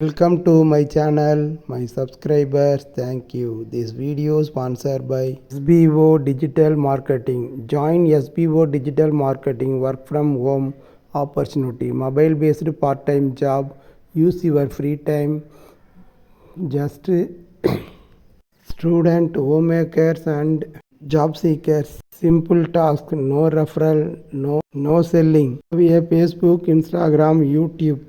Welcome to my channel, my subscribers. Thank you. This video is sponsored by SBO Digital Marketing. Join SBO Digital Marketing work from home opportunity, mobile based part time job. Use your free time. Just student, homemakers and job seekers. Simple task, no referral, no selling. We have Facebook, Instagram, YouTube.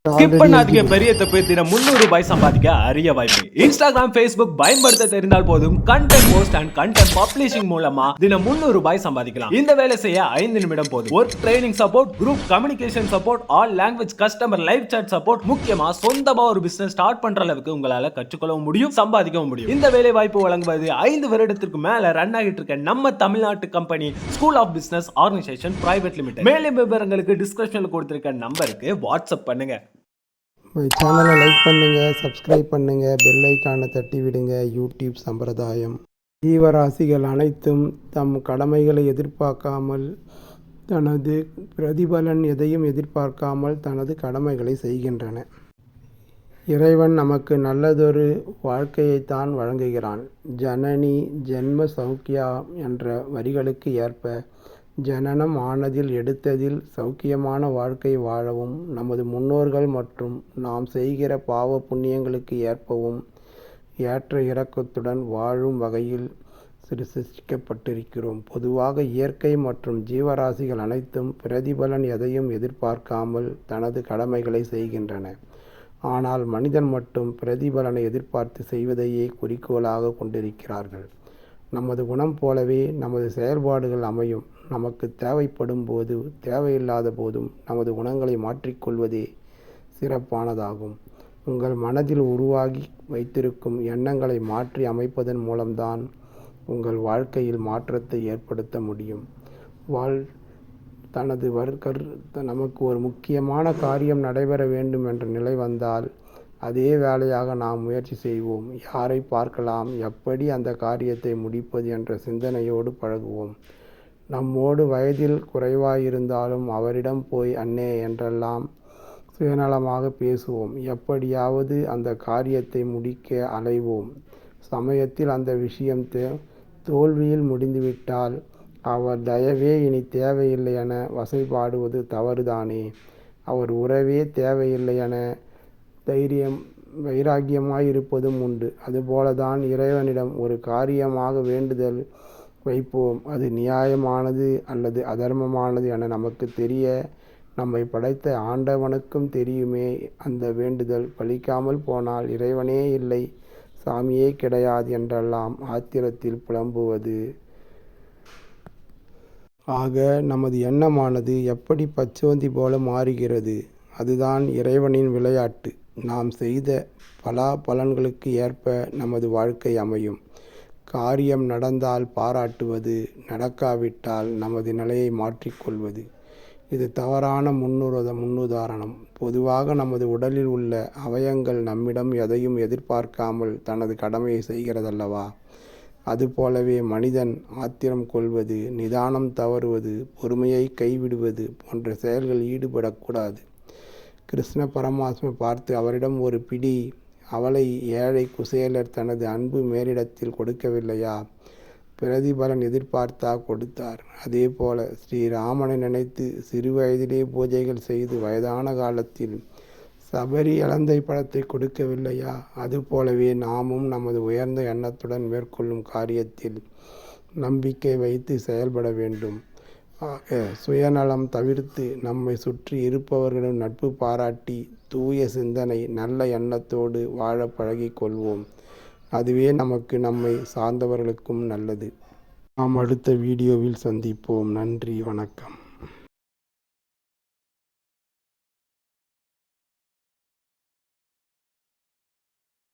Skip பண்ணாதீங்க. பெரிய தப்பு. தினம் 300 ரூபாய் சம்பாதிக்க அரிய வாய்ப்பு. Instagram, Facebook பயன்படுத்த தெரிந்தால் போதும் content post and content publishing மூலமா தினம் 300 ரூபாய் சம்பாதிக்கலாம். இந்த வேலை செய்ய 5 நிமிடம் போதும். Work training support, group communication support, all language customer live chat support, முக்கியமா சொந்தமா ஒரு பிசினஸ் ஸ்டார்ட் பண்ற அளவுக்கு உங்களால கற்றுக்கொள்ளவும் முடியும், சம்பாதிக்கவும் முடியும். இந்த வேலை வாய்ப்பு வழங்குவது 5 வருடத்திற்கு மேல ரன் ஆகிட்டு இருக்க நம்ம தமிழ்நாட்டு company school of business organisation private limited. மேலும் விவரங்களுக்கு டிஸ்கிரிப்ஷன்ல கொடுத்திருக்க நம்பருக்கு வாட்ஸ்அப் பண்ணுங்க. சேனலை லைக் பண்ணுங்கள், சப்ஸ்கிரைப் பண்ணுங்கள், பெல் ஐக்கானை தட்டி விடுங்க. யூடியூப் சம்பிரதாயம். ஜீவராசிகள் அனைத்தும் தம் கடமைகளை எதிர்பார்க்காமல், தனது பிரதிபலன் எதையும் எதிர்பார்க்காமல் தனது கடமைகளை செய்கின்றன. இறைவன் நமக்கு நல்லதொரு வாழ்க்கையைத்தான் வழங்குகிறான். ஜனனி ஜென்ம சௌக்கியா என்ற வரிகளுக்கு ஏற்ப ஜனனம் ஆனதில் எடுத்ததில் சௌக்கியமான வாழ்க்கை வாழவும், நமது முன்னோர்கள் மற்றும் நாம் செய்கிற பாவ புண்ணியங்களுக்கு ஏற்பவும் ஏற்ற இறக்கத்துடன் வாழும் வகையில் சிருஷ்டிக்கப்பட்டிருக்கிறோம். பொதுவாக இயற்கை மற்றும் ஜீவராசிகள் அனைத்தும் பிரதிபலன் எதையும் எதிர்பார்க்காமல் தனது கடமைகளை செய்கின்றன. ஆனால் மனிதன் மட்டும் பிரதிபலனை எதிர்பார்த்து செய்வதையே குறிக்கோளாக கொண்டிருக்கிறார்கள். நமது குணம் போலவே நமது செயல்பாடுகள் அமையும். நமக்கு தேவைப்படும் போது, தேவையில்லாத போதும் நமது குணங்களை மாற்றிக்கொள்வதே சிறப்பானதாகும். உங்கள் மனதில் உருவாகி வைத்திருக்கும் எண்ணங்களை மாற்றி அமைப்பதன் மூலம்தான் உங்கள் வாழ்க்கையில் மாற்றத்தை ஏற்படுத்த முடியும். தனது நமக்கு ஒரு முக்கியமான காரியம் நடைபெற வேண்டும் என்ற நிலை வந்தால் அதே வேலையாக நாம் முயற்சி செய்வோம். யாரை பார்க்கலாம், எப்படி அந்த காரியத்தை முடிப்பது என்ற சிந்தனையோடு பழகுவோம். நம்மோடு வயதில் குறைவாயிருந்தாலும் அவரிடம் போய் அண்ணே என்றெல்லாம் சுயநலமாக பேசுவோம். எப்படியாவது அந்த காரியத்தை முடிக்க அலைவோம். சமயத்தில் அந்த விஷயம் தோல்வியில் முடிந்துவிட்டால் அவர் தயவே இனி தேவையில்லை என வசைபாடுவது தவறுதானே. அவர் உறவே தேவையில்லை என வைராக்கியமாயிருப்பதும் உண்டு. அதுபோலதான் இறைவனிடம் ஒரு காரியமாக வேண்டுதல் வைப்போம். அது நியாயமானது அல்லது அதர்மமானது என நமக்கு தெரிய, நம்மை படைத்த ஆண்டவனுக்கும் தெரியுமே. அந்த வேண்டுதல் பலிக்காமல் போனால் இறைவனே இல்லை, சாமியே கிடையாது என்றெல்லாம் ஆத்திரத்தில் புலம்புவது. ஆக நமது எண்ணமானது எப்படி பச்சோந்தி போல மாறுகிறது. அதுதான் இறைவனின் விளையாட்டு. நாம் செய்த பலன்களுக்கு ஏற்ப நமது வாழ்க்கை அமையும். காரியம் நடந்தால் பாராட்டுவது, நடக்காவிட்டால் நமது நிலையை மாற்றிக்கொள்வது. இது தவறான முன்னுதாரணம். பொதுவாக நமது உடலில் உள்ள அவயங்கள் நம்மிடம் எதையும் எதிர்பார்க்காமல் தனது கடமையை செய்கிறதல்லவா. அதுபோலவே மனிதன் ஆத்திரம் கொள்வது, நிதானம் தவறுவது, பொறுமையை கைவிடுவது போன்ற செயல்களில் ஈடுபடக்கூடாது. கிருஷ்ண பரமாத்மா பார்த்து அவரிடம் ஒரு பிடி அவளை ஏழை குசேலர் தனது அன்பு மேலிடத்தில் கொடுக்கவில்லையா? பிரதிபலன் எதிர்பார்த்தா கொடுத்தார். அதே போல ஸ்ரீராமனை நினைத்து சிறு வயதிலே பூஜைகள் செய்து வயதான காலத்தில் சபரி இலந்தை பழத்தை கொடுக்கவில்லையா? அதுபோலவே நாமும் நமது உயர்ந்த எண்ணத்துடன் மேற்கொள்ளும் காரியத்தில் நம்பிக்கை வைத்து செயல்பட வேண்டும். ஆக சுயநலம் தவிர்த்து நம்மை சுற்றி இருப்பவர்களிடம் நட்பு பாராட்டி தூய சிந்தனை, நல்ல எண்ணத்தோடு வாழ பழகிக் கொள்வோம். அதுவே நமக்கு நம்மை சார்ந்தவர்களுக்கும் நல்லது. நாம் அடுத்த வீடியோவில் சந்திப்போம். நன்றி, வணக்கம்.